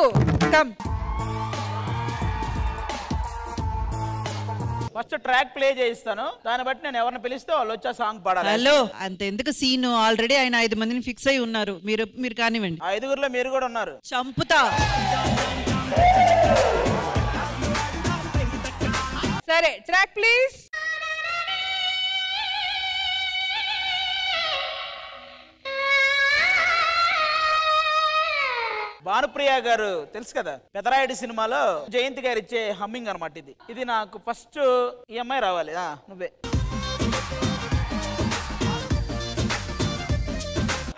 బాబు come. First track play చేయిస్తాను, దాన్ని బట్టి నేను ఎవరిని పిలిస్తే వాళ్ళు వచ్చా సాంగ్ పాడాలి. హలో అంత ఎందుకు సీన్, ఆల్రెడీ ఆయన 5 మందిని ఫిక్స్ అయి ఉన్నారు. మీరు కానివ్వండి. 5గురిలో మీరు కూడా ఉన్నారు. చంపుతా. సరే ట్రాక్ ప్లీజ్. భానుప్రియ గారు తెలుసు కదా, పెదరాయుడు సినిమాలో జయంతి గారు ఇచ్చే హమ్మింగ్ అనమాట. ఇది నాకు ఫస్ట్ ఈ అమ్మాయి రావాలి. నువ్వే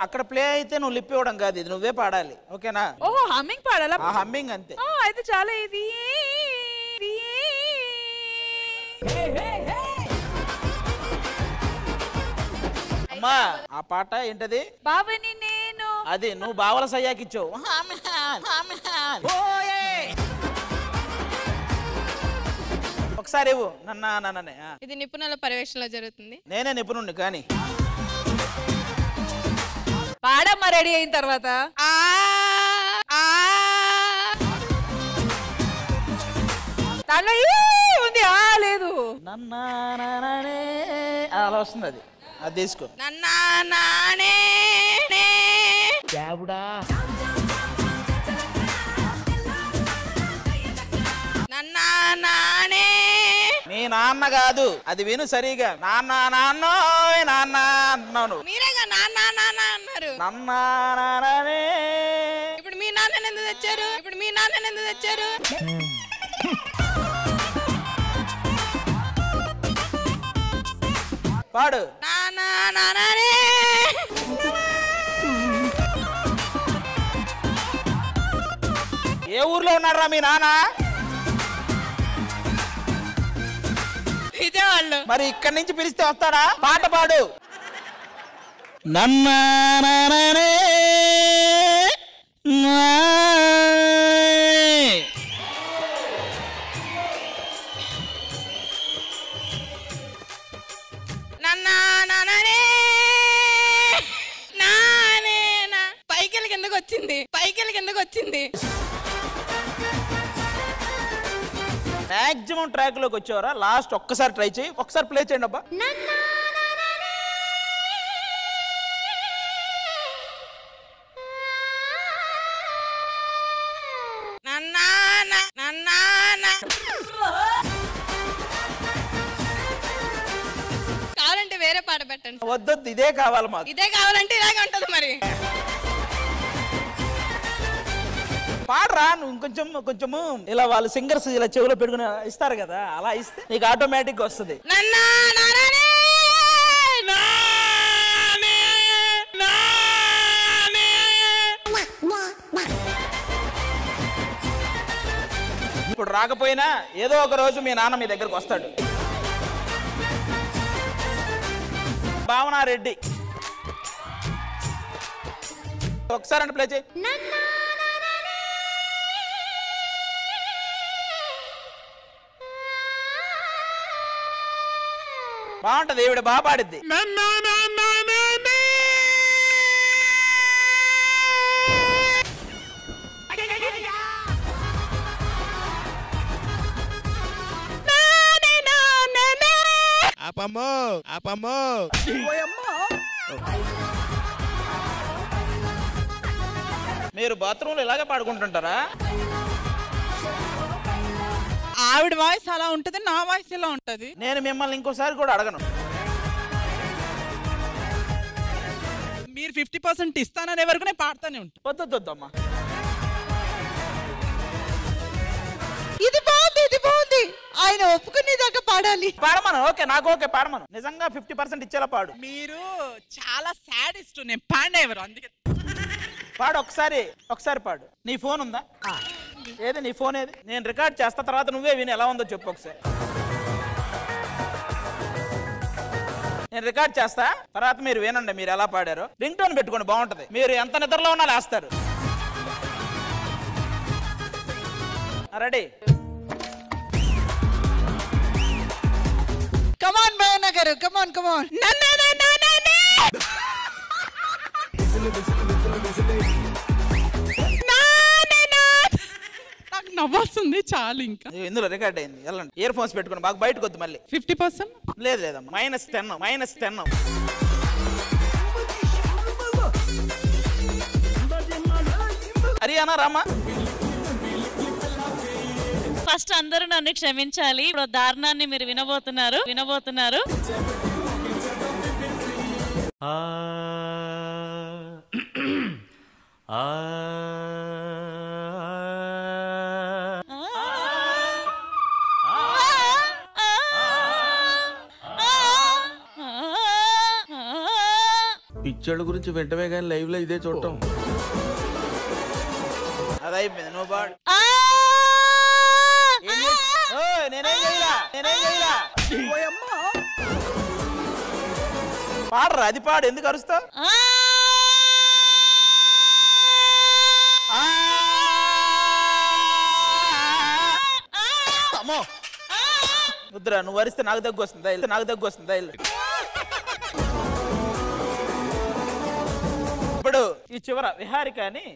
అక్కడ ప్లే అయితే నువ్వు లిప్ ఇవ్వడం కాదు, ఇది నువ్వే పాడాలి. ఓకేనా? ఓహో హమ్మింగ్ పాడాలా? హమ్మింగ్ అంతే. అయితే చాలా ఇది. అమ్మా ఆ పాట ఏంటది? బావని నేను. అది నువ్వు బావల సయ్యాకి ఇచ్చావు. ఒకసారి ఇవ్వు. నన్నే. ఇది నిపుణుల పర్యవేక్షణలో జరుగుతుంది. నేనే నిపుణుణ్ణి కానీ. పాడమ్మా రెడీ అయిన తర్వాత. దాంట్లో ఉంది లేదు. అలా వస్తుంది, అది తీసుకో. మీ నాన్న కాదు, అది విను సరిగా. నాన్న నాన్న నాన్న అన్నాను. మీరేగా నాన్న నాన్న అన్నారు. నన్నానే. ఇప్పుడు మీ నాన్న ఎందుకు తెచ్చారు? పాడు. ఏ ఊర్లో ఉన్నారా మీ నాన్న? విజయవాడలో. మరి ఇక్కడి నుంచి పిలిస్తే వస్తాడా? పాట పాడు. నన్నానే పైకెళ్ళి కిందకు వచ్చింది. మాక్సిమం ట్రాక్ లోకి వచ్చేవరా? లాస్ట్ ఒక్కసారి ట్రై చేయి, ఒకసారి ప్లే చేయండి అబ్బా. కావాలంటే వేరే పాట పెట్టండి. వద్దొద్దు, ఇదే కావాలి మాకు. ఇదే కావాలంటే ఇలాగే ఉంటది మరి. పాడరా నువ్వు. కొంచెము ఇలా వాళ్ళు సింగర్స్ ఇలా చెవిలో పెట్టుకుని ఇస్తారు కదా, అలా ఇస్తే నీకు ఆటోమేటిక్ గా వస్తుంది. ఇప్పుడు రాకపోయినా ఏదో ఒక రోజు మీ నాన్న మీ దగ్గరకు వస్తాడు. భావనారెడ్డి ఒకసారి అంటే ప్లే చేయి. బాగుంటది, ఈవిడ బాగా పాడిద్ది. మీరు బాత్రూంలో ఇలాగే పాడుకుంటుంటారా? ఆవిడ వాయిస్ అలా ఉంటది, నా వాయిస్ ఇలా ఉంటది. నేను మిమ్మల్ని ఇంకోసారి కూడా అడగను. మీరు 50% ఇస్తాననే వరకు నేను పాడుతూనే ఉంటాను. వద్దొద్దమ్మా. ఇది బాగుంది. ఆయన ఒప్పుకునేదాకా పాడాలి. పాడమను. ఓకే, నాకు ఓకే, పాడమను. నిజంగా 50% ఇచ్చేలా పాడు. మీరు చాలా సాడిస్ట్. నేను పాడేవారు, అందుకే పాడు. ఒకసారి పాడు. నీ ఫోన్ ఉందా? ఏది నీ ఫోన్ ఏది? నేను రికార్డ్ చేస్తా, తర్వాత నువ్వే విని ఎలా ఉందో చెప్పు ఒకసారి. నేను రికార్డ్ చేస్తా, తర్వాత మీరు వినండి మీరు ఎలా పాడారో. రింగ్ టోన్ పెట్టుకోండి, బాగుంటది. మీరు ఎంత నిద్రలో ఉన్నా లేస్తారు. రెడీ? కమాన్ భావన గారు, కమాన్. నవ్వాల్సింది చాలు ఇంకా. ఇందులో రికార్డ్ అయింది. వెళ్ళండి, ఇయర్ ఫోన్స్ పెట్టుకోండి, మాకు బయటకు వద్దు మళ్ళీ. 50%? లేదు లేదమ్మా, -10. హరియానా రామా. ఫస్ట్ అందరూ నన్ను క్షమించాలి. ఇప్పుడు దారుణాన్ని మీరు వినబోతున్నారు. పిచ్చోళ్ళ గురించి వెంటనే కానీ లైవ్ లో ఇదే చూడటం. అదైపోయింది, నువ్వు పాడు. నేనేం చేయలా. పాడరా, అది పాడు, ఎందుకు అరుస్తావు? అమ్మో వద్దురా, నువ్వు అరిస్తే నాకు దగ్గు వస్తుంది. ఇప్పుడు ఈ చివర విహారిక అని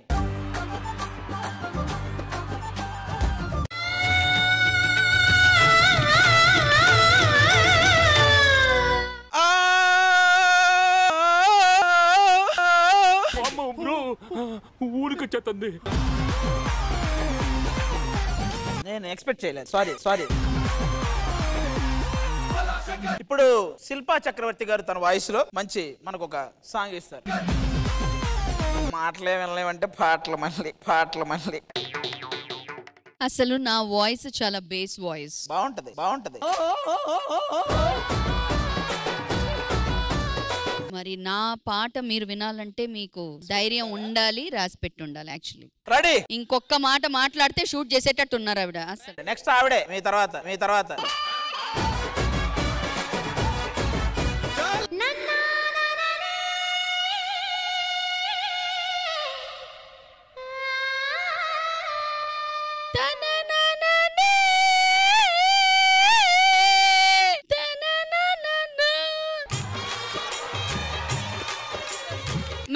ఊరికొచ్చేస్తుంది. నేను ఎక్స్పెక్ట్ చేయలేదు, సారీ. ఇప్పుడు శిల్పా చక్రవర్తి గారు తన వాయిస్ లో మంచి మనకు ఒక సాంగ్ ఇస్తారు. మాటలే వినలేమంటే పాటలు మళ్ళీ. అసలు నా వాయిస్ చాలా బేస్ వాయిస్. బాగుంటది. మరి నా పాట మీరు వినాలంటే మీకు ధైర్యం ఉండాలి, రాసి పెట్టి ఉండాలి. Actually ready. ఇంకొక మాట మాట్లాడితే షూట్ చేసేటట్టు ఉన్నారు ఆవిడ. అసలు నెక్స్ట్ ఆవిడే మీ తర్వాత.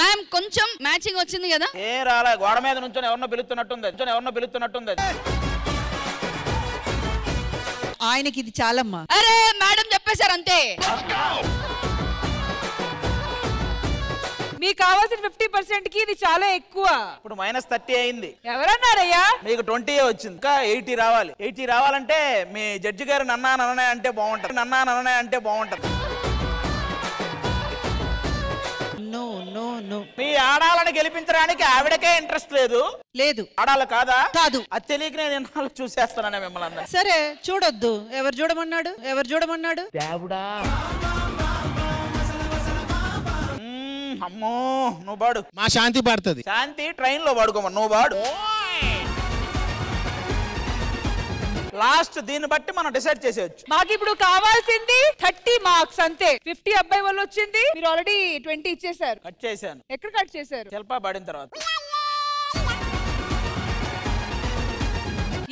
మ్యామ్ కొంచెం మ్యాచింగ్ వచ్చింది కదా. ఏ రాలే, గోడ మీద నుంచొని ఎవరినో పిలుస్తున్నట్టుంది. ఆయనకి ఇది చాలమ్మా. అరే మేడం చెప్పేశారు అంతే. మీకు కావాల్సిన 50% కి ఇది చాలా ఎక్కువ. ఇప్పుడు -30 అయింది. ఎవరన్నారయ్యా? మీకు 20 వచ్చింది, ఇంకా 80 రావాలి. 80 రావాలంటే మీ జడ్జి గారు నన్నే అంటే బాగుంటది. నో. మీ ఆడాలని గెలిపించడానికి ఆవిడకే ఇంట్రెస్ట్ లేదు. ఆడాలి కాదు. అది తెలియక నేను ఎన్నాళ్ళు చూసేస్తాననే మిమ్మల్ని అన్నా. సరే చూడొద్దు. ఎవరు చూడమన్నాడు? దేవుడా. అమ్మో నువ్వు పాడు. మా శాంతి పాడుతుంది. శాంతి ట్రైన్ లో పాడుకోమని నువ్వు పాడు. లాస్ట్ దీన్ని బట్టి మనం డిసైడ్ చేసేయచ్చు. మాకు ఇప్పుడు కావాల్సింది 30 మార్క్స్ అంతే. 50 అబ్బాయి వాళ్ళు వచ్చింది, మీరు ఆల్రెడీ 20 ఇచ్చేసారు. కట్ చేశాను. ఎక్కడ కట్ చేశారు? శిల్పా పాడిన తర్వాత.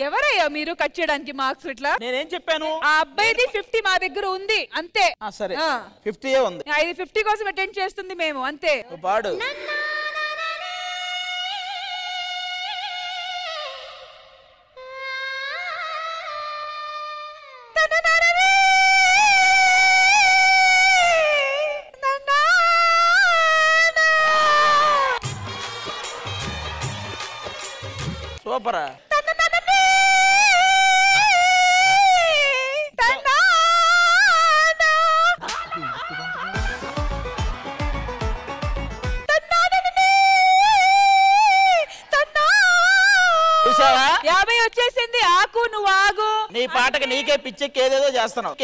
ఎవరయ్యా మీరు కట్ చేయడానికి మార్క్స్? ఇట్లా నేనేం చెప్పాను? ఆ అబ్బాయిది 50 మా దగ్గర ఉంది అంతే. సరే 50 ఉంది. ఇది 50 కోసం అటెండ్ చేస్తుంది మేము అంతే. పాడు. సూపరా. చూసావా 50 వచ్చేసింది. ఆకు నువ్వు ఆగు. నీ పాటకి నీకే పిచ్చెక్కి ఏదేదో చేస్తున్నావు.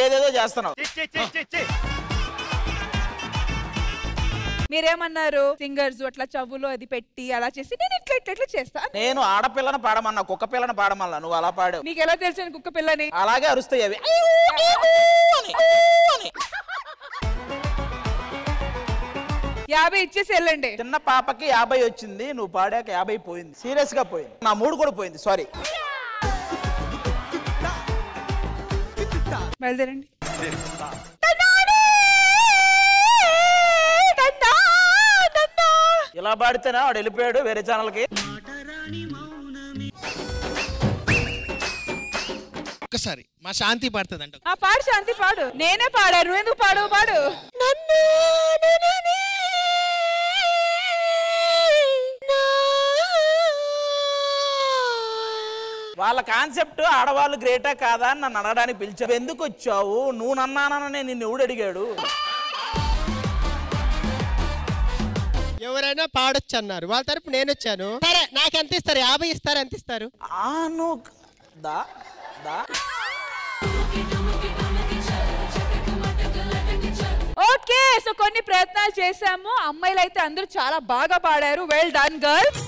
మీరేమన్నారు? సింగర్స్ అట్లా చవ్వులో అది పెట్టి అలా చేసి నేను ఇట్లా చేస్తా. నేను ఆడపిల్లని పాడమన్నా, కుక్క పిల్లని పాడమన్నా, నువ్వు అలా పాడు. నీకు ఎలా తెలుసు కుక్క పిల్లని? అలాగే అరుస్తాయి అవి. 50 ఇచ్చేసి వెళ్ళండి. చిన్న పాపకి 50 వచ్చింది, నువ్వు పాడాక 50 పోయింది. సీరియస్ గా పోయింది. నా మూడు కూడా పోయింది. సారీ. బయలుదేరండి. ఇలా పాడితేనా వాడు వెళ్ళిపోయాడు వేరే ఛానల్ కి. ఒక్కసారి మా శాంతి పాడుతుందంట. ఆ పాడు శాంతి పాడు. నేనే పాడాను, నువ్వు ఎందుకు పాడు? పాడు. వాళ్ళ కాన్సెప్ట్ ఆడవాళ్ళు గ్రేటా కాదా అని నన్ను అడగడానికి పిలిచావు. ఎందుకు వచ్చావు? నువ్వు నన్నానని నిన్ను ఎవడు అడిగాడు? ఎవరైనా పాడొచ్చు అన్నారు, వాళ్ళ తరపు నేను వచ్చాను. సరే నాకు ఎంత ఇస్తారు? 50 ఇస్తారు. ఎంత ఇస్తారు? ఓకే, సో కొన్ని ప్రయత్నాలు చేశాము. అమ్మాయిలు అయితే అందరూ చాలా బాగా పాడారు. Well done girls.